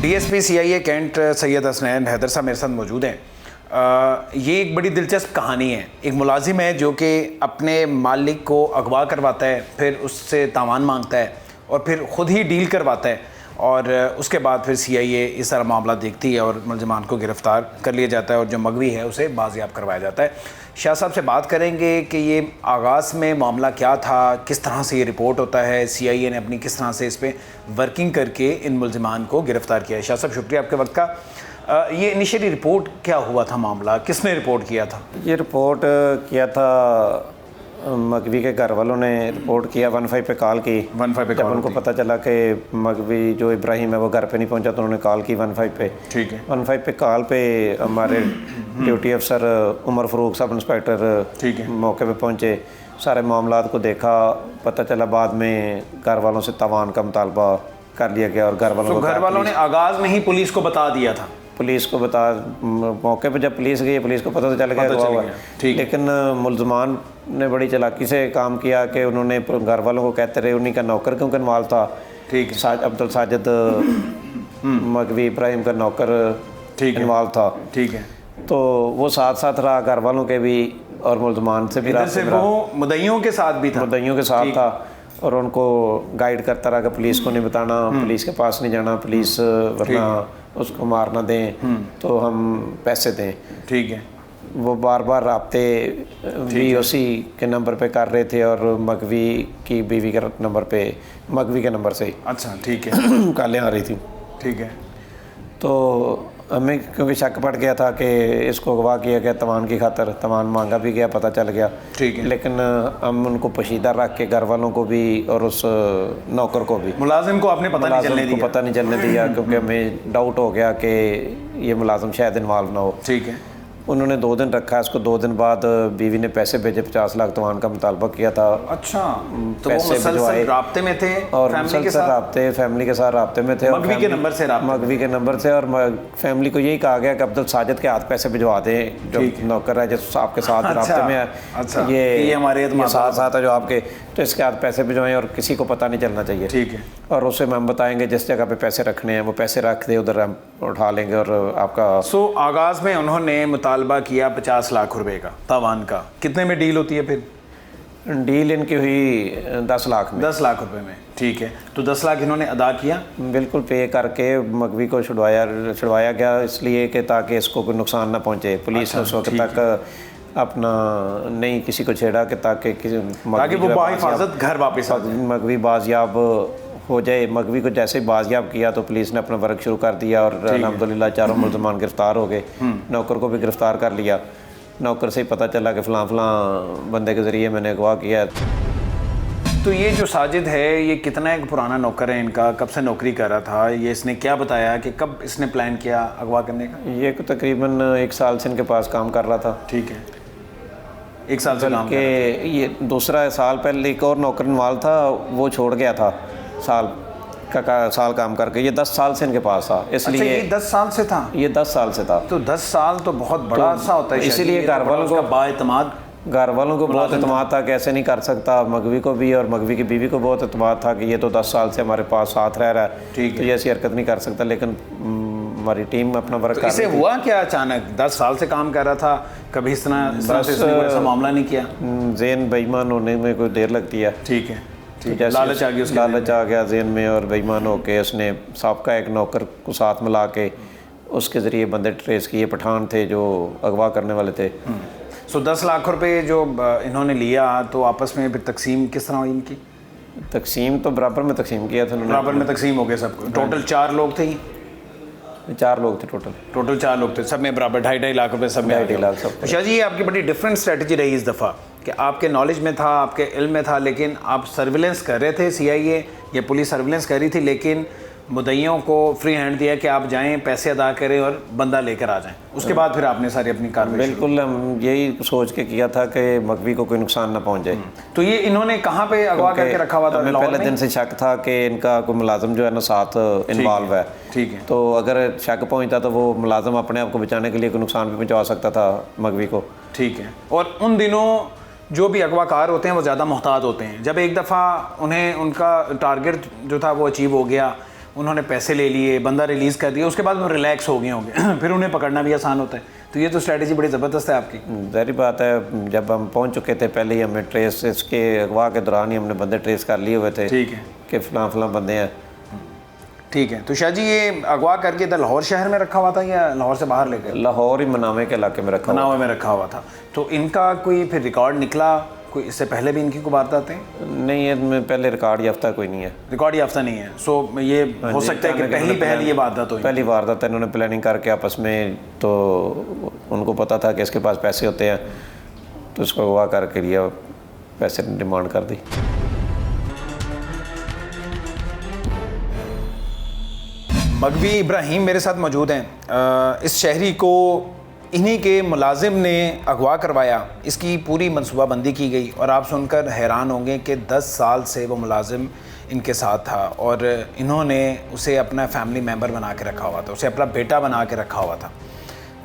DSP CIA Cantt Syed Hasnain Haider साहब मेरे साथ मौजूद हैं। ये एक बड़ी दिलचस्प कहानी है। एक मुलाजिम है जो कि अपने मालिक को अगवा करवाता है, फिर उससे तावान मांगता है और फिर ख़ुद ही डील करवाता है और उसके बाद फिर सीआईए इस सारा मामला देखती है और मुलज़मान को गिरफ़्तार कर लिया जाता है और जो मगवी है उसे बाजियाब करवाया जाता है। शाह साहब से बात करेंगे कि ये आगाज़ में मामला क्या था, किस तरह से ये रिपोर्ट होता है, सीआईए ने अपनी किस तरह से इस पर वर्किंग करके इन मुलज़मान को गिरफ़्तार किया है। शाह साहब शुक्रिया आपके वक्त का। ये इनिशियली रिपोर्ट क्या हुआ था, मामला किसने रिपोर्ट किया था? ये रिपोर्ट किया था मगवी के घर वालों ने रिपोर्ट किया, 15 पे कॉल की। 15 पे जब उनको पता चला कि मगवी जो इब्राहिम है वो घर पे नहीं पहुंचा तो उन्होंने कॉल की 15 पे। ठीक है। 15 पे कॉल पे हमारे ड्यूटी अफसर उमर फ़रूक सब इंस्पेक्टर मौके पे पहुंचे, सारे मामलात को देखा, पता चला बाद में घर वालों से तावान का मुतालबा कर लिया गया और घर वालों ने आगाज़ में ही पुलिस को बता दिया था। पुलिस को बता मौके पे जब पुलिस गई, पुलिस को पता तो चल गया। लेकिन मुलज़मान ने बड़ी चालाकी से काम किया कि उन्होंने घर वालों को कहते रहे, उन्हीं का नौकर क्योंकि इन्वॉल्व था। ठीक है। अब्दुल साजिद मगवी इब्राहिम का नौकर इन्वॉल्व था। ठीक है। तो वो साथ साथ रहा, घर वालों के भी और मुलज़मान से भी रहा, वो मुद्दइयों के साथ भी था, मुद्दइयों के साथ था और उनको गाइड करता रहा कि पुलिस को नहीं बताना, पुलिस के पास नहीं जाना, पुलिस वरना उसको मारना दें तो हम पैसे दें। ठीक है। वो बार बार राब्ते बीओसी के नंबर पे कर रहे थे और मगवी की बीवी के नंबर पे, मगवी के नंबर से। अच्छा, ठीक है। कॉलें आ रही थी। ठीक है। तो हमें क्योंकि शक पड़ गया था कि इसको अगवा किया गया तवान की खातर, तवान मांगा भी गया, पता चल गया। ठीक है। लेकिन हम उनको पोशीदा रख के घर वालों को भी और उस नौकर को भी, मुलाजिम को आपने पता नहीं चलने दिया क्योंकि हमें डाउट हो गया कि ये मुलाजिम शायद इन्वॉल्व ना हो। ठीक है। उन्होंने 2 दिन रखा, इसको 2 दिन बाद बीवी ने पैसे भेजे, 50 लाख तवान का मुतालबा किया था। अच्छा, तो वो मुसलसल राब्ते में थे और फैमिली के साथ राब्ते में थे, मगवी के नंबर से और फैमिली को यही कहा गया कि अब्दुल साजिद के हाथ पैसे भिजवा दें, जो नौकर है जो आपके साथ राब्ते में है। अच्छा, ये हमारे साथ है जो आपके, तो इसके हाथ पैसे भिजवाएं और किसी को पता नहीं चलना चाहिए। ठीक है। और उससे हम बताएंगे जिस जगह पे पैसे रखने हैं वो पैसे रख दे, उधर हम उठा लेंगे और आपका। आगाज़ में उन्होंने मुतालबा किया 50 लाख रुपए का तावान का। कितने में डील होती है फिर? डील इनकी हुई 10 लाख में। 10 लाख रुपए में। ठीक है। तो 10 लाख इन्होंने अदा किया, बिल्कुल पे करके मगवी को छुड़वाया गया, इसलिए कि ताकि इसको कोई नुकसान ना पहुंचे। पुलिस ने उस वक्त तक अपना नहीं किसी को छेड़ा कि ताकि वो बाहिफाजत घर वापस आ जाए, मगवी बाजियाब हो जाए। मगवी को जैसे बाजियाब किया तो पुलिस ने अपना वर्क शुरू कर दिया और अल्हम्दुलिल्लाह चारों मुलज़मान गिरफ़्तार हो गए। नौकर को भी गिरफ़्तार कर लिया। नौकर से ही पता चला कि फ़लाँ बंदे के ज़रिए मैंने अगवा किया। तो ये जो साजिद है ये कितना एक पुराना नौकर है इनका, कब से नौकरी कर रहा था, ये इसने क्या बताया कि कब इसने प्लान किया अगवा करने का? ये तकरीबन 1 साल से इनके पास काम कर रहा था। ठीक है। 1 साल से काम के ये दूसरा साल पहले एक और नौकर इन्वॉल्व था, वो छोड़ गया था साल काम करके। ये 10 साल से इनके पास था, इसलिए। अच्छा, ये 10 साल से था? ये 10 साल से था। तो 10 साल तो बहुत बड़ा अरसा होता है, इसीलिए घर वालों को बहुत एतमाद था कि ऐसे नहीं कर सकता। मगवी को भी और मगवी की बीवी को बहुत एतमाद था कि ये तो 10 साल से हमारे पास साथ रह रहा है, तो ये ऐसी हरकत नहीं कर सकता। लेकिन हमारी टीम अपना वर्क कर रही थी। हुआ क्या अचानक? 10 साल से काम कर रहा था, कभी इस तरह से ऐसा मामला नहीं किया? ज़ेन बेईमान होने में कोई देर लगती है। ठीक है। लालच आ गया ज़ेन में और बेईमान होके उसने साबका एक नौकर को साथ मिला के उसके ज़रिए बंदे ट्रेस किए, पठान थे जो अगवा करने वाले थे। 10 लाख रुपए जो इन्होंने लिया तो आपस में फिर तकसीम किस तरह हुई इनकी? तकसीम तो बराबर में तकसीम किया था। बराबर में तकसीम हो गया सबको। टोटल 4 लोग थे? 4 लोग थे टोटल 4 लोग थे, सब में बराबर 2.5 लाख रुपए सब में। 2.5 लाख सब। शाह जी, ये आपकी बड़ी डिफरेंट स्ट्रेटजी रही इस दफ़ा कि आपके नॉलेज में था, आपके इल्म में था, लेकिन आप सर्विलेंस कर रहे थे, सीआईए या पुलिस सर्विलेंस कर रही थी, लेकिन मुद्दइयों को फ्री हैंड दिया कि आप जाएं, पैसे अदा करें और बंदा लेकर आ जाएं। उसके बाद फिर आपने सारी अपनी कार्रवाई। बिल्कुल, हम यही सोच के किया था कि मगवी को कोई नुकसान ना पहुंच जाए। तो ये इन्होंने कहाँ पे अगवा करके रखा हुआ था? हमें पहले दिन से शक था कि इनका कोई मुलाजिम जो है ना साथ इन्वॉल्व है। ठीक है। तो अगर शक पहुंचता तो वो मुलाजिम अपने आप को बचाने के लिए कोई नुकसान भी पहुँचा सकता था मगवी को। ठीक है। और उन दिनों जो भी अगवाकार होते हैं वो ज़्यादा मोहतात होते हैं। जब एक दफ़ा उन्हें उनका टारगेट जो था वो अचीव हो गया, उन्होंने पैसे ले लिए, बंदा रिलीज़ कर दिया, उसके बाद वो रिलैक्स हो गए होंगे फिर उन्हें पकड़ना भी आसान होता है। तो ये तो स्ट्रैटेजी बड़ी ज़बरदस्त है आपकी। जाहिर बात है, जब हम पहुंच चुके थे पहले ही हमें ट्रेस, इसके अगवा के दौरान ही हमने बंदे ट्रेस कर लिए हुए थे। ठीक है कि फ़लाँ फ़लाँ बंदे हैं। ठीक है। तो शाह जी ये अगवा करके इधर लाहौर शहर में रखा हुआ था या लाहौर से बाहर लेकर? लाहौर ही मनावे के इलाके में रखा हुआ। मनावे में रखा हुआ था। तो इनका कोई फिर रिकॉर्ड निकला? कोई इससे पहले भी इनकी कोई वारदातें हैं? नहीं, इसमें पहले रिकॉर्ड याफ्ता कोई नहीं है। रिकॉर्ड याफ्ता नहीं है। सो ये हो सकता है कि पहली ये वारदात हुई। पहली वारदात है, इन्होंने प्लानिंग करके आपस में, तो उनको पता था कि इसके पास पैसे होते हैं, तो उसको अगवा करके लिया, पैसे डिमांड कर दी। मगवी इब्राहिम मेरे साथ मौजूद हैं। इस शहरी को इन्हीं के मुलाजिम ने अगवा करवाया, इसकी पूरी मनसूबाबंदी की गई और आप सुनकर हैरान होंगे कि 10 साल से वो मुलाजिम इनके साथ था और इन्होंने उसे अपना फैमिली मेम्बर बना के रखा हुआ था, उसे अपना बेटा बना के रखा हुआ था।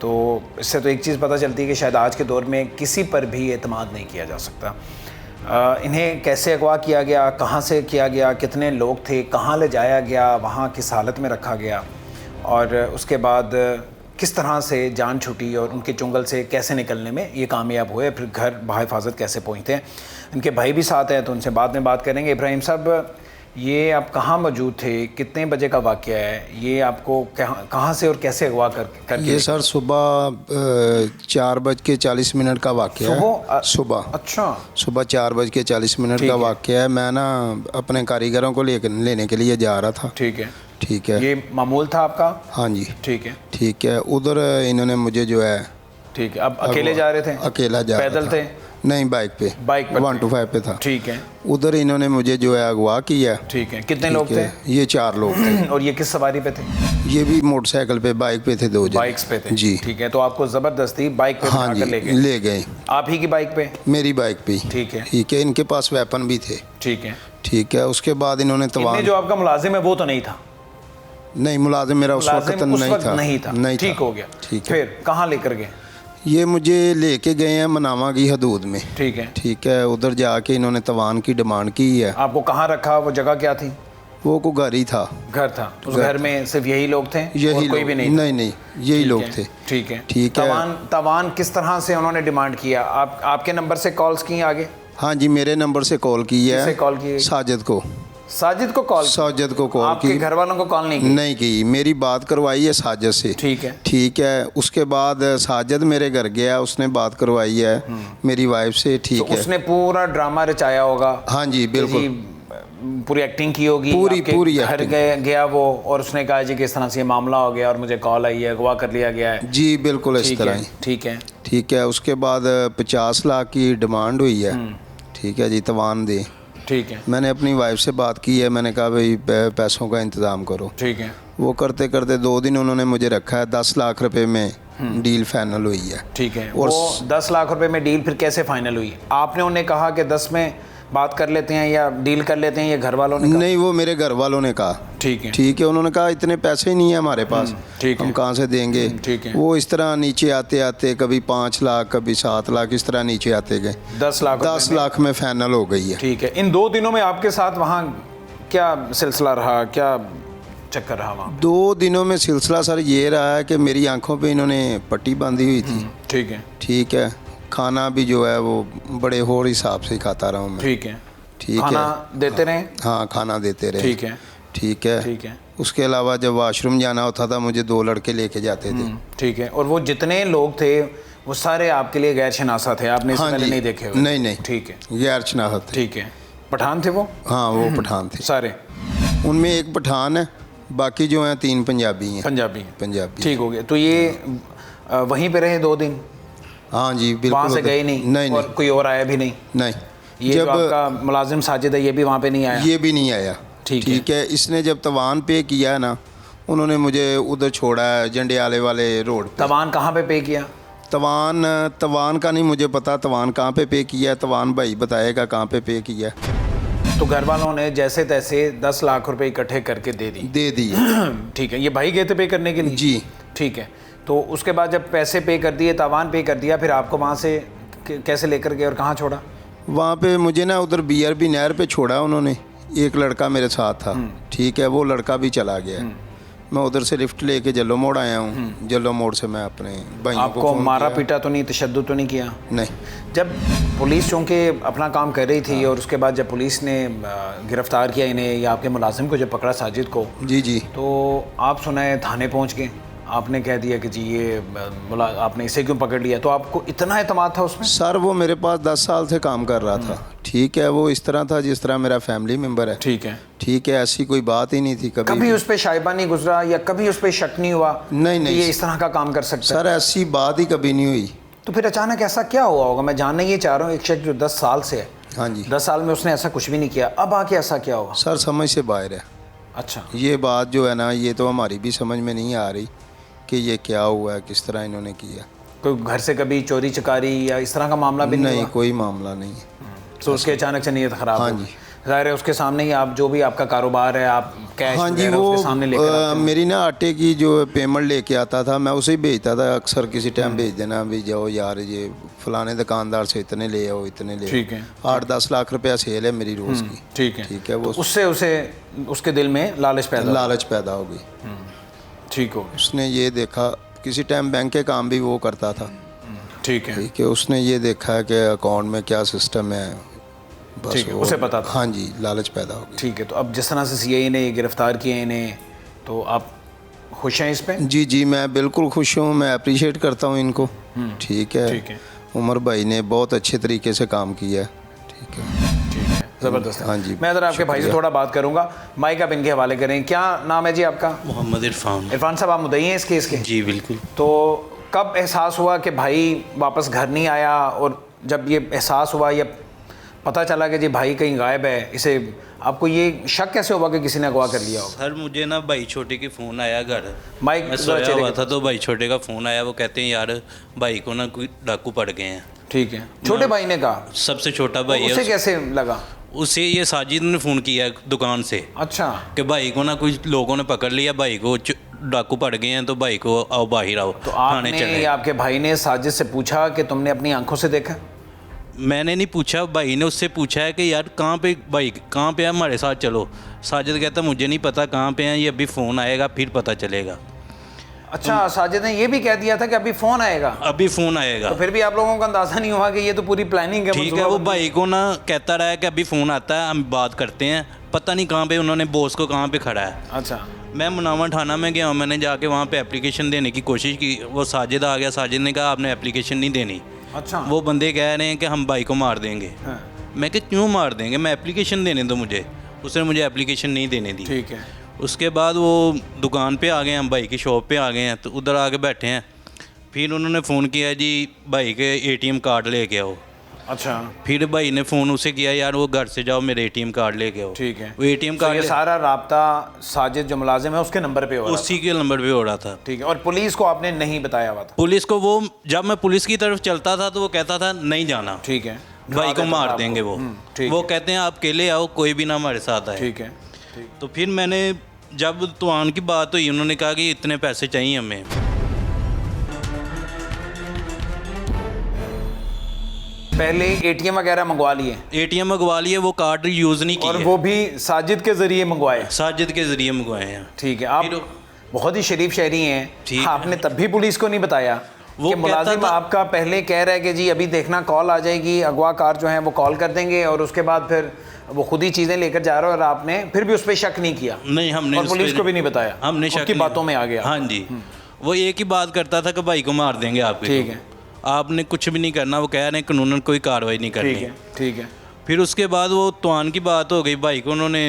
तो इससे तो एक चीज़ पता चलती है कि शायद आज के दौर में किसी पर भी एतमाद नहीं किया जा सकता। इन्हें कैसे अगवा किया गया, कहाँ से किया गया, कितने लोग थे, कहाँ ले जाया गया, वहाँ किस हालत में रखा गया और उसके बाद किस तरह से जान छूटी और उनके चुंगल से कैसे निकलने में ये कामयाब हुए, फिर घर बहिफाजत कैसे पहुँचते हैं। इनके भाई भी साथ हैं तो उनसे बाद में बात करेंगे। इब्राहिम साहब, ये आप कहाँ मौजूद थे, कितने बजे का वाक़या है, ये आपको कहाँ से और कैसे अगवा कर ये सर सुबह 4:40 का वाक़या है। सुबह अच्छा, सुबह 4:40 का वाक़या है। मैं ना अपने कारीगरों को लेने के लिए जा रहा था। ठीक है ठीक है। ये मामूल था आपका? हाँ जी ठीक है। ठीक है। उधर इन्होंने मुझे जो है, ठीक है, अब अकेले जा रहे थे? अकेला जा रहा था। पैदल थे? नहीं, बाइक पे 125 पे था। ठीक है। उधर इन्होंने मुझे जो है अगवा किया। ठीक है। कितने लोग थे? ये 4 लोग थे। और ये किस सवारी पे थे? ये भी मोटरसाइकिल पे, बाइक पे थे, 2 जने। बाइक्स पे थे जी। ठीक है। तो आपको ज़बरदस्ती बाइक पे हाँ जी, ले गए। आप ही की बाइक पे? मेरी बाइक पे। ठीक है। ठीक है। इनके पास वेपन भी थे। ठीक है। ठीक है। उसके बाद इन्होंने तवान, जो आपका मुलाजिम है वो तो नहीं था? नहीं, मुलाजिम मेरा उस वक्त नहीं था। नहीं, ठीक हो गया। ठीक है। फिर कहाँ लेकर गए? ये मुझे लेके गए हैं मनावा की हदूद में। ठीक है। ठीक है। उधर जाके इन्होंने तवान की डिमांड की है। आपको कहाँ रखा? वो जगह क्या थी? वो को घर ही था। घर था। उस घर में सिर्फ यही लोग थे? यही कोई भी नहीं? नहीं, यही लोग थे। ठीक है। ठीक है। तवान किस तरह से उन्होंने डिमांड किया? आपके नंबर से कॉल्स की आगे? हाँ जी, मेरे नंबर से कॉल की है। किससे कॉल की? साजिद को। साजिद को कॉल? साजिद को कॉल की। आपके घर वालों को कॉल नहीं की? नहीं की। मेरी बात करवाई है साजिद से। ठीक है। ठीक है। उसके बाद साजिद मेरे घर गया, उसने बात करवाई है मेरी वाइफ से। ठीक है। उसने पूरा ड्रामा रचाया होगा? हाँ जी, बिल्कुल पूरी एक्टिंग की होगी। पूरी घर गया वो और उसने कहा जी कि इस तरह से ये मामला हो गया और मुझे कॉल आई है, अगवा कर लिया गया है। जी बिल्कुल इस तरह ही। ठीक है। ठीक है। उसके बाद 50 लाख की डिमांड हुई है। ठीक है जी, तवान दे। ठीक है। मैंने अपनी वाइफ से बात की है, मैंने कहा भाई पैसों का इंतज़ाम करो। ठीक है। वो करते करते 2 दिन उन्होंने मुझे रखा है। 10 लाख रुपए में डील फाइनल हुई है। ठीक है। और वो 10 लाख रुपए में डील फिर कैसे फाइनल हुई? आपने उन्हें कहा कि 10 में बात कर लेते हैं या डील कर लेते हैं, या घर वालों ने कहा? नहीं, वो मेरे घर वालों ने कहा। ठीक है। ठीक है। उन्होंने कहा इतने पैसे ही नहीं है हमारे पास, हम कहाँ से देंगे। ठीक है। वो इस तरह नीचे आते आते कभी 5 लाख, कभी 7 लाख, इस तरह नीचे आते गए। 10 लाख में फाइनल हो गई है। ठीक है। इन 2 दिनों में आपके साथ वहाँ क्या सिलसिला रहा, क्या चक्कर रहा वहाँ? 2 दिनों में सिलसिला सर ये रहा है कि मेरी आंखों पे इन्होंने पट्टी बांधी हुई थी। ठीक है। ठीक है। खाना भी जो है वो बड़े होड़ हिसाब से खाता रहा हूँ मैं। ठीक है। ठीक है। खाना देते रहे? हाँ, खाना देते रहे। ठीक है। ठीक है। ठीक है। उसके अलावा जब वॉशरूम जाना होता था मुझे 2 लड़के लेके जाते थे। ठीक है। और वो जितने लोग थे वो सारे आपके लिए गैर शनासा थे? आपने इससे पहले नहीं देखे हुए? नहीं। ठीक है। गैर शनाख्त थे। ठीक है। पठान थे वो? हाँ, वो पठान थे सारे? उनमें एक पठान है, बाकी जो हैं 3 पंजाबी हैं। पंजाबी। ठीक हो गया। तो ये वहीं पे रहे 2 दिन? हाँ जी बिल्कुल। वहाँ से गए नहीं? नहीं। और कोई और आया भी नहीं? नहीं। ये जब आपका मुलाजिम साजिद है ये भी वहाँ पे नहीं आया? ये भी नहीं आया। ठीक है। इसने जब तवान पे किया ना, उन्होंने मुझे उधर छोड़ा है जंडियाले वाले रोड पे। तवान कहाँ पे किया? तवान का नहीं मुझे पता, तवान कहाँ पे किया है, तवान भाई बताएगा कहाँ पे किया है। तो घर वालों ने जैसे तैसे 10 लाख रुपए इकट्ठे करके दे दिए? ठीक है। ये भाई गए थे पे करने के लिए? जी। ठीक है। तो उसके बाद जब पैसे पे कर दिए, तवान पे कर दिया, फिर आपको वहाँ से कैसे लेकर गए और कहाँ छोड़ा? वहाँ पे मुझे ना उधर BRB नहर पे छोड़ा उन्होंने। एक लड़का मेरे साथ था, ठीक है, वो लड़का भी चला गया। मैं उधर से लिफ्ट लेके जल्लो मोड़ आया हूँ। जल्लो मोड़ से मैं अपने भाइयों को आपको फ़ोन मारा किया। पीटा तो नहीं, तशद्दुद तो नहीं किया? नहीं। जब पुलिस चूँकि अपना काम कर रही थी और उसके बाद जब पुलिस ने गिरफ़्तार किया इन्हें या आपके मुलाजिम को जब पकड़ा साजिद को, जी जी। तो आप सुनाए थाने पहुँच गए, आपने कह दिया कि जी ये आपने इसे क्यों पकड़ लिया, तो आपको इतना एतमाद था उसमें? सर वो मेरे पास 10 साल से काम कर रहा था, ठीक है, वो इस तरह था जिस तरह मेरा फैमिली मेम्बर है। ठीक है, ठीक है, ऐसी कोई बात ही नहीं थी कभी कभी उस पर शाइबा नहीं गुजरा या कभी उस पर शक नहीं हुआ नहीं कि नहीं ये इस तरह का काम कर सकता है? सर ऐसी बात ही कभी नहीं हुई। तो फिर अचानक ऐसा क्या हुआ होगा? मैं जानना ये चाह रहा हूँ, एक शख्स जो 10 साल से है, हाँ जी 10 साल में उसने ऐसा कुछ भी नहीं किया, अब आके ऐसा क्या हुआ? सर समझ से बाहर है अच्छा, ये बात जो है ना, ये तो हमारी भी समझ में नहीं आ रही कि ये क्या हुआ है, किस तरह इन्होंने किया। कोई घर से कभी चोरी चकारी या इस तरह का मामला भी नहीं नहीं, हुआ? कोई मामला नहीं है। तो उसके अचानक से नीयत खराब हाँ हो जी। गई। ज़ाहिर है उसके सामने ही आप जो भी आपका कारोबार है, आप कैश हाँ जी, वगैरह उसके सामने लेकर आते वो हैं। मेरी ना आटे की जो पेमेंट लेके आता था, मैं उसे ही भेजता था अक्सर, किसी टाइम भेज देना भी जाओ यार ये फलाने दुकानदार से इतने ले आओ, इतने ले आओ। ठीक है। 8-10 लाख रुपया सेल है मेरी रोज़ की। ठीक है, ठीक है, वो तो उससे उसे उसके दिल में लालच पैदा लालच पैदा हो गई। ठीक हो गया। उसने ये देखा, किसी टाइम बैंक के काम भी वो करता था, ठीक है, ठीक है, उसने ये देखा कि अकाउंट में क्या सिस्टम है, बस ठीक है, वो- उसे पता था। हाँ जी, लालच पैदा हो गई। ठीक है। तो अब जिस तरह से सीआईए ने गिरफ्तार किए इन्हें, तो आप खुश हैं इस पे? जी जी, मैं बिल्कुल खुश हूँ, मैं अप्रिशिएट करता हूँ इनको। ठीक है, ठीक है। उमर भाई ने बहुत अच्छे तरीके से काम किया है। ठीक है, ठीक है, ज़बरदस्त है। हाँ जी, मैं ज़रा आपके भाई से थोड़ा बात करूंगा, माइक आप इनके हवाले करें। क्या नाम है जी आपका? मोहम्मद इरफान। इरफान साहब, आप मुद्दई हैं इस केस के? जी बिल्कुल। तो कब एहसास हुआ कि भाई वापस घर नहीं आया, और जब ये एहसास हुआ या पता चला कि जी भाई कहीं गायब है, इसे आपको ये शक कैसे हुआ कि किसी ने अगवा कर लिया होगा? सर मुझे ना भाई छोटे के फ़ोन आया घर, माइक मैं ज़रा सोया चेहरे हुआ के था तो भाई छोटे का फ़ोन आया, वो कहते हैं यार भाई को ना कोई डाकू पड़ गए हैं। ठीक है, छोटे भाई ने कहा? सबसे छोटा भाई उसे है, कैसे लगा? उसे ये साजिद ने फ़ोन किया दुकान से अच्छा, कि भाई को ना कुछ लोगों ने पकड़ लिया, भाई को डाकू पड़ गए हैं, तो भाई को आओ बाहर आओ, तो थाने आपने चले। या आपके भाई ने साजिद से पूछा कि तुमने अपनी आंखों से देखा? मैंने नहीं पूछा, भाई ने उससे पूछा है कि यार कहाँ पे, भाई कहाँ पे है, हमारे साथ चलो। साजिद कहता मुझे नहीं पता कहाँ पे हैं, ये अभी फ़ोन आएगा फिर पता चलेगा। अच्छा, साजिद ने ये भी कह दिया था कि अभी फ़ोन आएगा? अभी फ़ोन आएगा। तो फिर भी आप लोगों को अंदाज़ा नहीं हुआ कि ये तो पूरी प्लानिंग है? ठीक है, वो भाई को ना कहता रहा है कि अभी फ़ोन आता है, हम बात करते हैं, पता नहीं कहाँ पे उन्होंने बॉस को कहाँ पे खड़ा है। अच्छा, मैं मुनावर थाना में गया, मैंने जाके वहाँ पे एप्लीकेशन देने की कोशिश की, वो साजिद आ गया, साजिद ने कहा आपने एप्लीकेशन नहीं देनी। अच्छा, वो बंदे कह रहे हैं कि हम भाई को मार देंगे। हाँ, मैं कि क्यों मार देंगे, मैं एप्लीकेशन देने दो मुझे। उसने मुझे एप्लीकेशन नहीं देने दी। ठीक है, उसके बाद वो दुकान पे आ गए, हम भाई की शॉप पे आ गए हैं, तो उधर आके बैठे हैं। फिर उन्होंने फ़ोन किया जी भाई के एटीएम कार्ड लेके आओ। अच्छा, फिर भाई ने फ़ोन उसे किया यार वो घर से जाओ, मेरे एटीएम कार्ड लेके आओ। ठीक है। वो एटीएम तो ये कार्ड सारा राब्ता साजिद जो मुलाजिम है उसके नंबर पे हो रहा था? उसी के नंबर पे हो रहा था। ठीक है, और पुलिस को आपने नहीं बताया हुआ था? पुलिस को वो, जब मैं पुलिस की तरफ चलता था तो वो कहता था नहीं जाना, ठीक है, भाई को मार देंगे वो। ठीक वो कहते हैं आप अकेले आओ, कोई भी ना हमारे साथ आए। ठीक है, ठीक। तो फिर मैंने, जब तुआन की बात हुई, उन्होंने कहा कि इतने पैसे चाहिए हमें। पहले एटीएम वगैरह मंगवा लिए एटीएम मंगवा लिए, वो कार्ड यूज़ नहीं और किए, वो भी साजिद के जरिए मंगवाए? साजिद के ज़रिए मंगवाए हैं। ठीक है, आप फिर- बहुत ही शरीफ शहरी हैं। ठीक आपने तब भी पुलिस को नहीं बताया वो कि कहता मुलाजिम था- आपका पहले कह रहा है कि जी अभी देखना कॉल आ जाएगी, अगवा कार जो है वो कॉल कर देंगे, और उसके बाद फिर वो खुद ही चीज़ें लेकर जा रहा है, और आपने फिर भी उस पर शक नहीं किया? नहीं, हमने और उस पुलिस पे- को भी नहीं बताया? हमने शक उसकी नहीं- बातों में आ गया? हाँ जी, वो एक ही बात करता था कि भाई को मार देंगे आपके। ठीक है, आपने कुछ भी नहीं करना, वो कह रहे हैं कानूनन कोई कार्रवाई नहीं करनी। ठीक है, ठीक है, फिर उसके बाद वो तुआन की बात हो गई, भाई को उन्होंने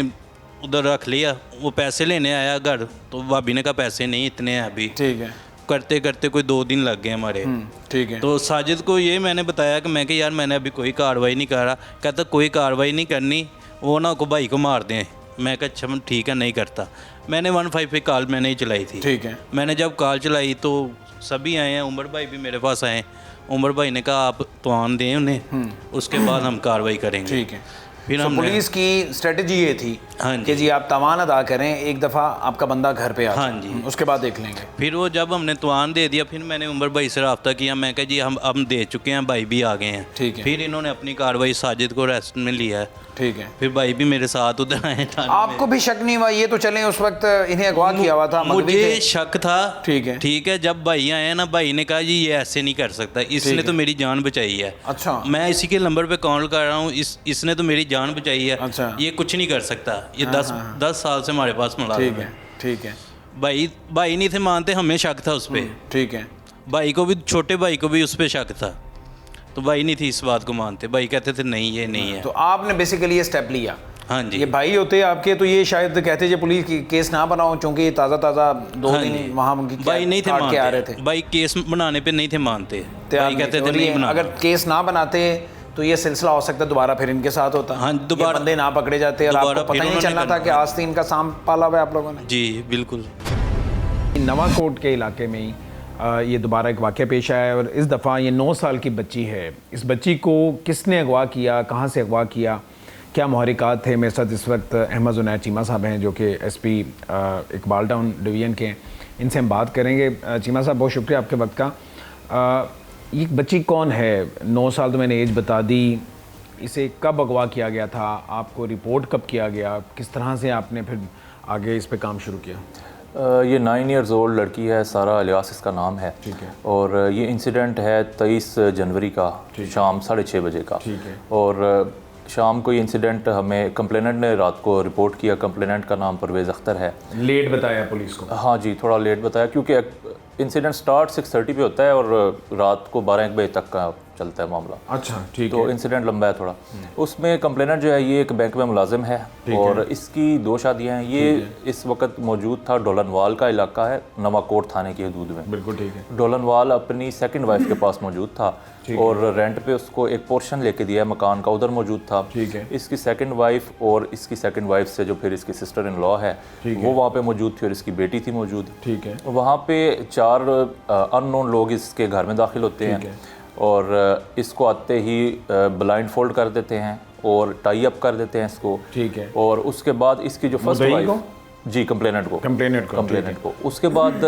उधर रख लिया। वो पैसे लेने आया घर, तो भाभी ने कहा पैसे नहीं इतने हैं अभी। ठीक है, करते करते कोई 2 दिन लग गए हमारे। ठीक है। तो साजिद को ये मैंने बताया कि मैं कि यार मैंने अभी कोई कार्रवाई नहीं करा। कहता कोई कार्रवाई नहीं करनी, वो ना को भाई को मार दें। मैं कहा अच्छा ठीक है, नहीं करता। मैंने 15 पे कॉल मैंने ही चलाई थी। ठीक है, मैंने जब कॉल चलाई तो सभी आए हैं, उमर भाई भी मेरे पास आए। उमर भाई ने कहा आप तुआन दें उन्हें, उसके बाद हम कार्रवाई करेंगे। ठीक है। फिर तो हमने, पुलिस की स्ट्रेटजी ये थी हाँ जी। कि जी आप तावान अदा करें, एक दफ़ा आपका बंदा घर पे आ हाँ जाए, जी। उसके बाद देख लेंगे। फिर वो जब हमने तुआन दे दिया, फिर मैंने उमर भाई से रब्ता किया। मैं कहा जी हम दे चुके हैं, भाई भी आ गए हैं। ठीक है। फिर इन्होंने अपनी कार्रवाई, साजिद को अरेस्ट में लिया है। ठीक है। फिर भाई भी मेरे साथ उधर आए थाने में। आपको भी शक नहीं हुआ ये तो चले उस वक्त इन्हें अगवा किया हुआ था, मगवी मुझे थे। शक था। ठीक है, जब भाई आए ना, भाई ने कहा जी ये ऐसे नहीं कर सकता, इसने तो मेरी जान बचाई है। अच्छा। मैं इसी के नंबर पे कॉल कर रहा हूँ, इसने तो मेरी जान बचाई है। अच्छा। ये कुछ नहीं कर सकता, ये 10 साल से हमारे पास मुलाजिम ठीक है। है, ठीक है, भाई नहीं थे मानते, हमें शक था उस पर। ठीक है। भाई को भी, छोटे भाई को भी उस पर शक था, तो भाई नहीं थी इस बात को मानते। भाई कहते थे नहीं ये नहीं है। तो आपने बेसिकली ये स्टेप लिया। हाँ जी। ये भाई होते आपके तो ये शायद कहते जे पुलिस की केस ना बनाओ, क्योंकि ताज़ा 2 हाँ दिन जी। वहाँ उनकी भाई नहीं थे काट के आ रहे मानते, थे। भाई केस बनाने पे नहीं थे मानते। तैयार भाई कहते नहीं थे और नहीं ये बनाना। अगर केस ना बनाते तो ये सिलसिला हो सकता है दोबारा फिर इनके साथ होता। हाँ, ये दोबारा- बंदे ना पकड़े जाते और दोबारा आपको पता फिर ही नहीं उन्होंने चलना था कि करना। आज इनका सांप पाला हुआ है आप लोगों ने। जी बिल्कुल। नवाकोट के इलाके में ही ये दोबारा एक वाक़या पेश आया है और इस दफ़ा ये 9 साल की बच्ची है। इस बच्ची को किसने अगवा किया, कहाँ से अगवा किया, क्या महरिकात थे। मेरे साथ इस वक्त अहमद जुनैद चीमा साहब हैं जो कि SP इकबाल टाउन डिवीज़न के हैं। इनसे हम बात करेंगे। चीमा साहब बहुत शुक्रिया आपके वक्त का। ये बच्ची कौन है? 9 साल तो मैंने एज बता दी। इसे कब अगवा किया गया था? आपको रिपोर्ट कब किया गया? किस तरह से आपने फिर आगे इस पे काम शुरू किया? ये 9 इयर्स ओल्ड लड़की है, सारा अलियास इसका नाम है। ठीक है। और ये इंसिडेंट है 23 जनवरी का शाम 6:30 बजे का। ठीक है। और शाम को ये इंसिडेंट हमें कंप्लेनेंट ने रात को रिपोर्ट किया। कंप्लेनेंट का नाम परवेज़ अख्तर है। लेट बताया पुलिस को? हाँ जी, थोड़ा लेट बताया क्योंकि इंसिडेंट स्टार्ट 6:30 पे होता है और रात को 12-1 बजे तक का चलता है मामला। अच्छा, ठीक तो इंसिडेंट लंबा है थोड़ा। उसमें कंप्लेनेंट जो है ये एक बैंक में मुलाजिम है और इसकी 2 शादियां हैं। ये इस वक्त मौजूद था डोलनवाल का इलाका है, नवाकोट थाने की हदूद में। बिल्कुल ठीक है। डोलनवाल अपनी सेकंड वाइफ के पास मौजूद था और रेंट पे उसको एक पोर्शन लेके दिया मकान का, उधर मौजूद था। ठीक है। इसकी सेकंड वाइफ और इसकी सेकंड वाइफ से जो फिर इसकी सिस्टर इन लॉ है वो वहाँ पे मौजूद थी और इसकी बेटी थी मौजूद। ठीक है। वहाँ पे 4 अननोन लोग इसके घर में दाखिल होते हैं और इसको आते ही ब्लाइंड फोल्ड कर देते हैं और टाई अप कर देते हैं इसको। ठीक है। और उसके बाद इसकी जो फर्स्ट वाइफ जी कंप्लेनेंट को उसके बाद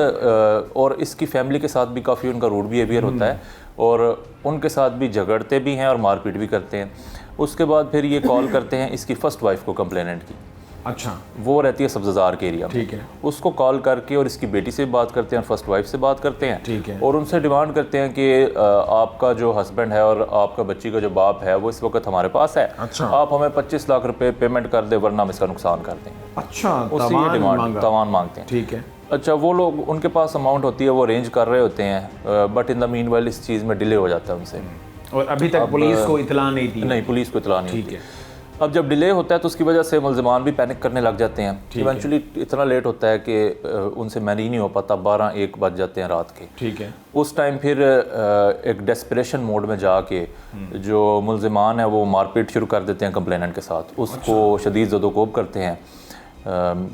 और इसकी फैमिली के साथ भी काफ़ी उनका रूड बिहेवियर होता है और उनके साथ भी झगड़ते भी हैं और मारपीट भी करते हैं। उसके बाद फिर ये कॉल करते हैं इसकी फ़र्स्ट वाइफ को कंप्लेनेंट की। अच्छा। वो रहती है सब्ज़ार के एरिया में। ठीक है। उसको कॉल करके और इसकी बेटी से बात करते हैं और फर्स्ट वाइफ से बात करते हैं। ठीक है। और उनसे डिमांड करते हैं कि आपका जो हस्बैंड है और आपका बच्ची का जो बाप है वो इस वक्त हमारे पास है। अच्छा। आप हमें 25 लाख रुपए पेमेंट कर दे वरना हम इसका नुकसान कर देंगे। अच्छा, उससे ये डिमांड तवान मांगते हैं। ठीक है। अच्छा, वो लोग उनके पास अमाउंट होती है वो अरेंज कर रहे होते हैं बट इन द मीनवाइल इस चीज़ में डिले हो जाता है उनसे। और अभी तक पुलिस को इतला नहीं दी? नहीं, पुलिस को इतला नहीं ठीक होती। है। अब जब डिले होता है तो उसकी वजह से मुल्ज़िमान भी पैनिक करने लग जाते हैं। इवेंचुअली इतना लेट होता है कि उनसे मैनेज ही नहीं हो पाता, 12-1 बज जाते हैं रात के। ठीक है। उस टाइम फिर एक डेस्परेशन मोड में जाके जो मुल्ज़िमान है वो मारपीट शुरू कर देते हैं कंप्लेनेंट के साथ। उसको शदीद ज़दोकोब करते हैं।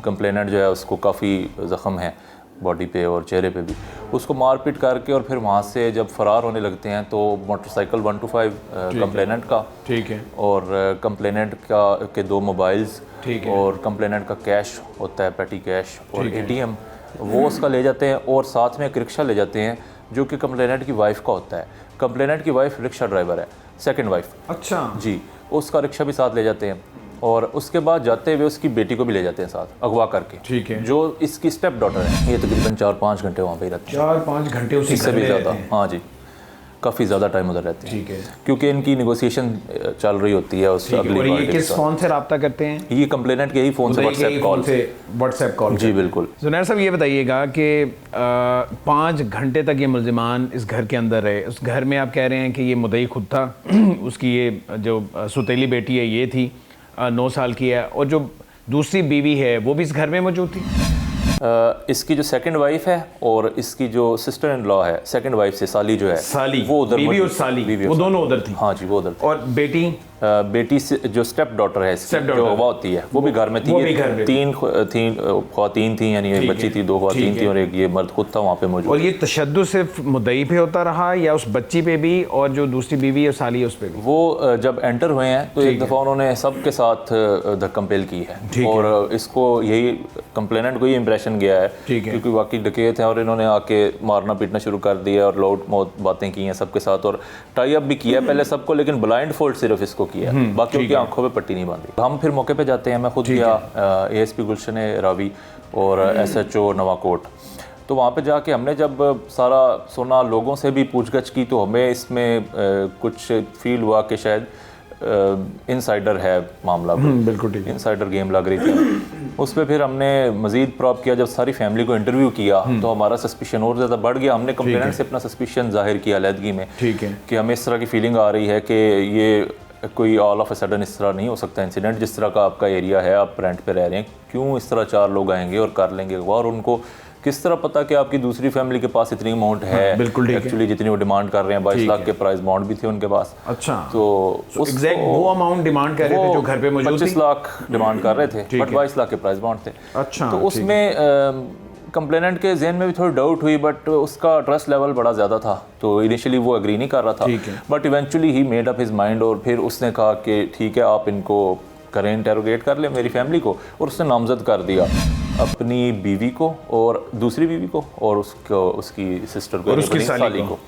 कंप्लेनेंट जो है उसको काफ़ी ज़ख्म है बॉडी पे और चेहरे पे भी। उसको मारपीट करके और फिर वहाँ से जब फ़रार होने लगते हैं तो मोटरसाइकिल 125 कंप्लेनेंट का। ठीक है। और कंप्लेनेंट के 2 मोबाइल्स और कंप्लेनेंट का कैश होता है, पेटी कैश और ATM वो उसका ले जाते हैं और साथ में एक रिक्शा ले जाते हैं जो कि कंप्लेनेंट की वाइफ का होता है। कंप्लेनेंट की वाइफ रिक्शा ड्राइवर है, सेकंड वाइफ। अच्छा जी, उसका रिक्शा भी साथ ले जाते हैं और उसके बाद जाते हुए उसकी बेटी को भी ले जाते हैं साथ अगवा करके। ठीक है। जो इसकी स्टेप डॉटर है। ये तकरीबन 4-5 घंटे वहाँ पे ही रहते हैं। 4-5 घंटे उसी इससे भी ज़्यादा। हाँ जी, काफ़ी ज़्यादा टाइम उधर रहते हैं। ठीक है। क्योंकि इनकी नेगोशिएशन चल रही होती है उस अगली और ये पार्टी के किस साथ। फोन से रब्ता करते हैं? ये कंप्लेनेंट के ही फ़ोन से व्हाट्सएप कॉल। जी बिल्कुल। जुनैर साहब ये बताइएगा कि 5 घंटे तक ये मुल्ज़िमान इस घर के अंदर रहे। उस घर में आप कह रहे हैं कि ये मुद्दई खुद था उसकी ये जो सुतीली बेटी है ये थी 9 साल की है और जो दूसरी बीवी है वो भी इस घर में मौजूद थी? इसकी जो सेकंड वाइफ है और इसकी जो सिस्टर इन लॉ है, सेकंड वाइफ से साली जो है, साली वो उधर बीवी और साली वो दोनों उधर थी? हाँ जी, वो उधर थी। और बेटी बेटी से जो स्टेप डॉटर है इसकी, जो अगवा होती है वो भी घर में थी। 3 ख्वातीन थी, यानी एक बच्ची थी, 2 ख्वातीन थी और एक ये मर्द खुद था वहाँ पे मौजूद। और ये तशद्दुद सिर्फ मुद्दई पे होता रहा या उस बच्ची पे भी और जो दूसरी बीवी और साली है उस पे भी? वो जब एंटर हुए हैं तो एक दफ़ा उन्होंने सबके साथ धक्कम-पेल की है और इसको यही कंप्लेनेंट को ही इंप्रेशन गया है क्योंकि वाकई डकैत हैं और इन्होंने आके मारना पीटना शुरू कर दिया और लाउड माउथ बातें की हैं सबके साथ और टाई अप भी किया पहले सबको, लेकिन ब्लाइंड फोल्ड सिर्फ इसको किया है, बाकी उनकी आंखों पे पट्टी नहीं बांधी। हम फिर मौके पे जाते हैं, मैं खुद गया, ASP गुलशन रावी और SHO नवाकोट। तो वहाँ पे जाके हमने जब सारा सुना, लोगों से भी पूछगछ की, तो हमें इसमें कुछ फील हुआ कि शायद इनसाइडर है मामला, बिल्कुल ठीक, इनसाइडर गेम लग रही थी। उस पर फिर हमने मज़ीद प्रॉप किया, जब सारी फैमिली को इंटरव्यू किया तो हमारा सस्पिशन और ज़्यादा बढ़ गया। हमने कंप्लेनेंट से अपना सस्पिशन जाहिर किया अलहदगी में, ठीक है, कि हमें इस तरह की फीलिंग आ रही है कि ये कोई ऑल ऑफ ए सडन इस तरह नहीं हो सकता इंसिडेंट, जिस तरह का आपका एरिया है, आप रेंट पे रह रहे हैं, क्यों इस तरह 4 लोग आएंगे और कर लेंगे अगवा, और उनको किस तरह पता कि आपकी दूसरी फैमिली के पास इतनी अमाउंट है। बिल्कुल ठीक है, एक्चुअली जितनी वो डिमांड कर रहे हैं 22 लाख के प्राइस बॉन्ड भी थे उनके पास। अच्छा, तो एग्जैक्ट वो अमाउंट डिमांड कर रहे थे जो घर पे मौजूद थी? 25 लाख डिमांड कर रहे थे, बट 22 लाख के प्राइस बॉन्ड थे। अच्छा, तो उसमें कंप्लेनेंट के जहन में भी थोड़ी डाउट हुई, बट उसका ट्रस्ट लेवल बड़ा ज़्यादा था, तो इनिशियली वो एग्री नहीं कर रहा था, but eventually he made up his mind, और फिर उसने कहा कि ठीक है आप इनको करें, इंटेरोगेट कर ले मेरी फैमिली को, और उसने नामजद कर दिया अपनी बीवी को और दूसरी बीवी को और उसको, उसकी सिस्टर को, उसकी साली को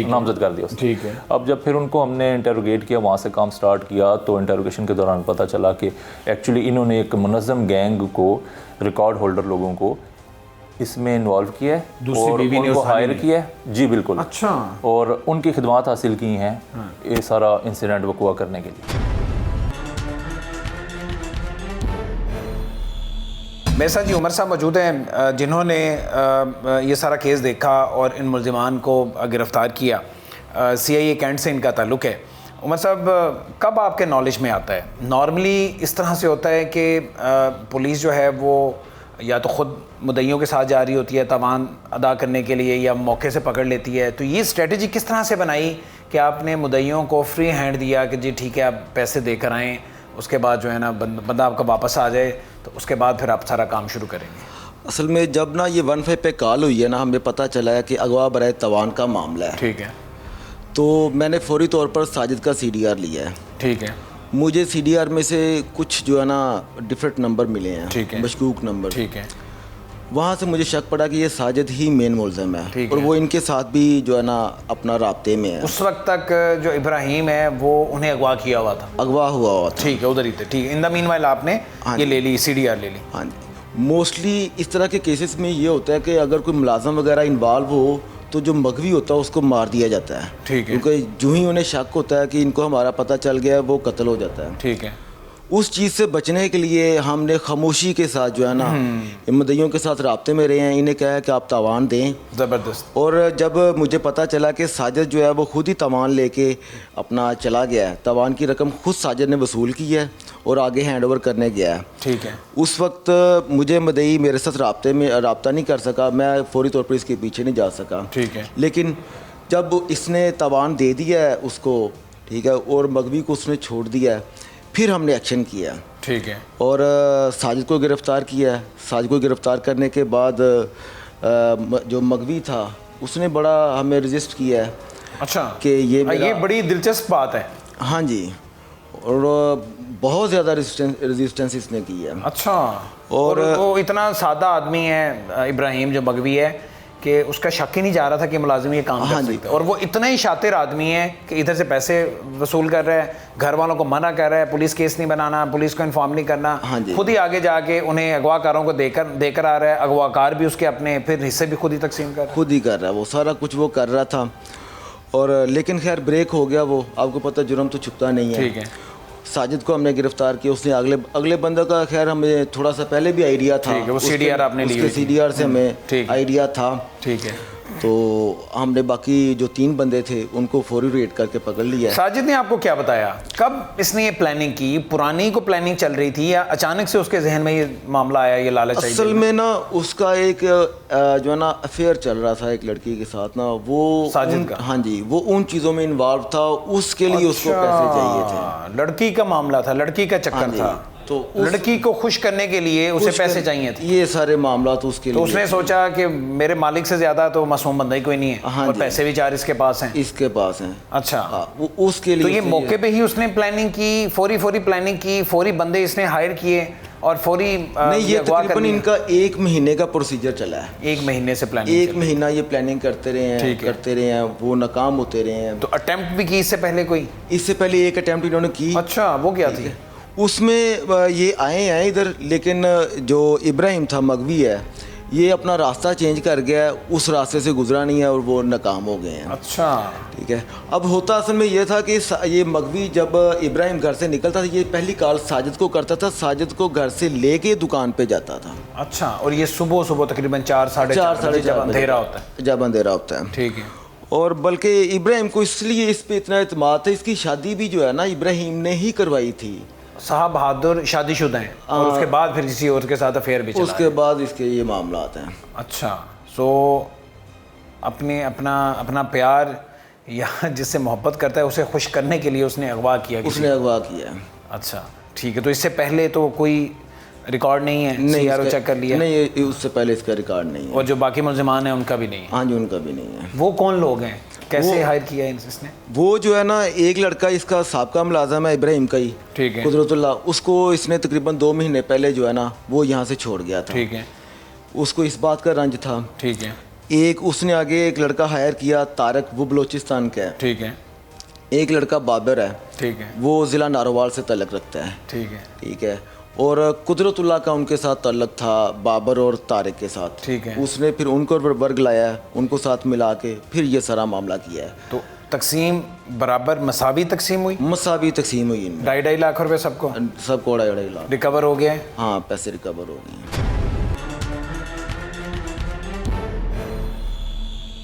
नामजद कर दिया उसने। ठीक है। अब जब फिर उनको हमने इंटेरोगेट किया, वहाँ से काम स्टार्ट किया, तो इंटेरोगेशन के दौरान पता चला कि एक्चुअली इन्होंने एक मुनज़्ज़म गैंग को, रिकॉर्ड होल्डर लोगों को इसमें इन्वॉल्व किया है, दूसरी और बीवी ने उनको हायर किया है। जी बिल्कुल। अच्छा, और उनकी खिदमत हासिल की हैं ये सारा इंसिडेंट वक़ुआ करने के लिए। मेरे साथ जी उमर साहब मौजूद हैं जिन्होंने ये सारा केस देखा और इन मुल्ज़िमान को गिरफ़्तार किया। CIA कैंट से इनका ताल्लुक़ है। उमर साहब, कब आपके नॉलेज में आता है? नॉर्मली इस तरह से होता है कि पुलिस जो है वो या तो ख़ुद मुद्दइयों के साथ जा रही होती है तावान अदा करने के लिए, या मौके से पकड़ लेती है। तो ये स्ट्रेटजी किस तरह से बनाई कि आपने मुद्दइयों को फ्री हैंड दिया कि जी ठीक है आप पैसे देकर आएँ, उसके बाद जो है ना बंदा आपका वापस आ जाए, तो उसके बाद फिर आप सारा काम शुरू करेंगे? असल में जब ना ये 15 पे कॉल हुई है ना, हमें पता चला है कि अगवा बराए तवान का मामला है। ठीक है। तो मैंने फौरी तौर पर साजिद का CDR लिया है। ठीक है। मुझे CDR में से कुछ जो है ना डिफरेंट नंबर मिले हैं, ठीक है, मशकूक नंबर। ठीक है। वहाँ से मुझे शक पड़ा कि ये साजिद ही मेन मुल्ज़िम है, और वो इनके साथ भी जो है ना अपना राब्ते में है। उस वक्त तक जो इब्राहिम है वो उन्हें अगवा किया हुआ था? अगवा हुआ था। ठीक है, उधर ही थे। ठीक है। इन द मीनवाइल आपने ये ले ली, CDR ले ली? हाँ जी। मोस्टली इस तरह के केसेस में ये होता है कि अगर कोई मुलाज़म वगैरह इन्वॉल्व हो तो जो मगवी होता है उसको मार दिया जाता है। ठीक है। क्योंकि जो ही उन्हें शक होता है कि इनको हमारा पता चल गया है, वो कत्ल हो जाता है। ठीक है। उस चीज़ से बचने के लिए हमने खामोशी के साथ जो है ना मुद्दइयों के साथ राब्ते में रहे हैं, इन्हें कहा है कि आप तावान दें। ज़बरदस्त। और जब मुझे पता चला कि साजिद जो है वो खुद ही तावान लेके अपना चला गया है, तावान की रकम खुद साजिद ने वसूल की है और आगे हैंड ओवर करने गया है। ठीक है। उस वक्त मुझे मुद्दई मेरे साथ राब्ता नहीं कर सका, मैं फौरी तौर पर इसके पीछे नहीं जा सका। ठीक है। लेकिन जब इसने तावान दे दिया है उसको, ठीक है, और मगवी को उसने छोड़ दिया है, फिर हमने एक्शन किया। ठीक है। और साजिद को गिरफ़्तार किया है। साजिद को गिरफ़्तार करने के बाद जो मगवी था उसने बड़ा हमें रजिस्ट किया है। अच्छा, कि ये बड़ी दिलचस्प बात है। हाँ जी, और बहुत ज़्यादा रेजिस्टेंस इसने की है। अच्छा। और वो इतना सादा आदमी है इब्राहिम जो मगवी है कि उसका शक ही नहीं जा रहा था कि मुलाजिम ये काम कर सकता है, और वो इतना ही शातिर आदमी है कि इधर से पैसे वसूल कर रहा है, घर वालों को मना कर रहा है, पुलिस केस नहीं बनाना, पुलिस को इन्फॉर्म नहीं करना, खुद ही आगे जाके उन्हें अगवाकारों को देकर आ रहा है, अगवाकार भी उसके अपने फिर हिस्से भी खुद ही तकसीम कर रहा है, खुद ही कर रहा है, वो सारा कुछ वो कर रहा था। और लेकिन खैर ब्रेक हो गया वो, आपको पता जुर्म तो छुपता नहीं है। ठीक है। साजिद को हमने गिरफ्तार किया, उसने अगले बंदे का खैर हमें थोड़ा सा पहले भी आइडिया था। वो CDR आपने ली? उसके CDR से हमें आइडिया था। ठीक है। तो हमने बाकी जो 3 बंदे थे उनको फौरी रेड करके पकड़ लिया। साजिद ने आपको क्या बताया, कब इसने ये प्लानिंग की? पुरानी को प्लानिंग चल रही थी या अचानक से उसके जहन में ये मामला आया, ये लालच आई? असल में ना उसका एक जो है ना अफेयर चल रहा था एक लड़की के साथ ना, वो साजिद का? हाँ जी, वो उन चीज़ों में इन्वॉल्व था, उसके लिए उसको पैसे चाहिए थे। लड़की का मामला था, लड़की का चक्कर था। तो लड़की को खुश करने के लिए उसे पैसे चाहिए थे, ये सारे मामला तो उसके तो लिए उसने सोचा कि मेरे मालिक से ज़्यादा तो मासूम बंदा ही कोई नहीं है, हाँ और जी। पैसे भी 4 इसके पास हैं। इसके पास हैं। अच्छा, हाँ, वो उसके लिए तो ये उसने मौके पे ही उसने प्लानिंग की, फौरी प्लानिंग की, फौरी बंदे इसने हायर किए और फौरी नहीं, ये अगवा कर तकरीबन लिया। इनका 1 महीने का प्रोसीजर चला है। 1 महीने से प्लानिंग 1 महीना ये प्लानिंग करते रहे हैं, ठीक है। करते रहे हैं, वो नाकाम होते रहे हैं। तो अटेम्प्ट भी की इससे पहले कोई? इससे पहले एक अटेम्प्ट इन्होंने की। अच्छा, वो क्या थी? उसमें ये आए हैं इधर, लेकिन जो इब्राहिम था मगवी है, ये अपना रास्ता चेंज कर गया है, उस रास्ते से गुजरा नहीं है और वो नाकाम हो गए हैं। अच्छा, ठीक है। अब होता असल में ये था कि ये मगवी जब इब्राहिम घर से निकलता था, ये पहली कॉल साजिद को करता था, साजिद को घर से लेके दुकान पे जाता था। अच्छा, और ये सुबह तकरीबन 4 साढ़े 4 जब अंधेरा होता है। जब अंधेरा होता है, ठीक है। और बल्कि इब्राहिम को इसलिए इस पे इतना इत्मीनान था, इसकी शादी भी जो है ना इब्राहिम ने ही करवाई थी। साहब बहादुर शादीशुदा हैं और उसके बाद फिर किसी और के साथ अफेयर भी चला उसके है। बाद इसके ये मामला आते हैं। अच्छा, सो अपना प्यार या जिससे मोहब्बत करता है उसे खुश करने के लिए उसने अगवा किया किसी उसने अगवा किया है। अच्छा, ठीक है। तो इससे पहले तो कोई रिकॉर्ड नहीं है? सीआरओ इसका- चेक कर लिया? नहीं, उससे पहले इसका रिकॉर्ड नहीं है। और जो बाकी मुल्जिमान हैं उनका भी नहीं है? हाँ जी, उनका भी नहीं है। वो कौन लोग हैं, कैसे हायर किया है इसने? वो जो है ना, एक लड़का इसका साबका मुलाजम है इब्राहिम का ही, ठीक है, कुदरतुल्लाह, उसको इसने तकरीबन 2 महीने पहले जो है ना वो यहाँ से छोड़ गया था। ठीक है, उसको इस बात का रंज था। ठीक है, एक उसने आगे एक लड़का हायर किया, तारक, वो बलोचिस्तान का है। ठीक है, एक लड़का बाबर है, ठीक है, वो ज़िला नारोवाल से तल्लक रखता है। ठीक है, ठीक है। और कुदरतुल्लाह का उनके साथ तल्लक था, बाबर और तारिक के साथ। ठीक है। उसने फिर उनको वर्ग लाया है, उनको साथ मिला के फिर ये सारा मामला किया है। तो तकसीम बराबर मसावी तकसीम हुई? मसावी तकसीम हुई इनमें, 2.5 लाख रुपए सबको सबको 2.5 लाख। रिकवर हो गया है? हाँ, पैसे रिकवर हो गए हैं।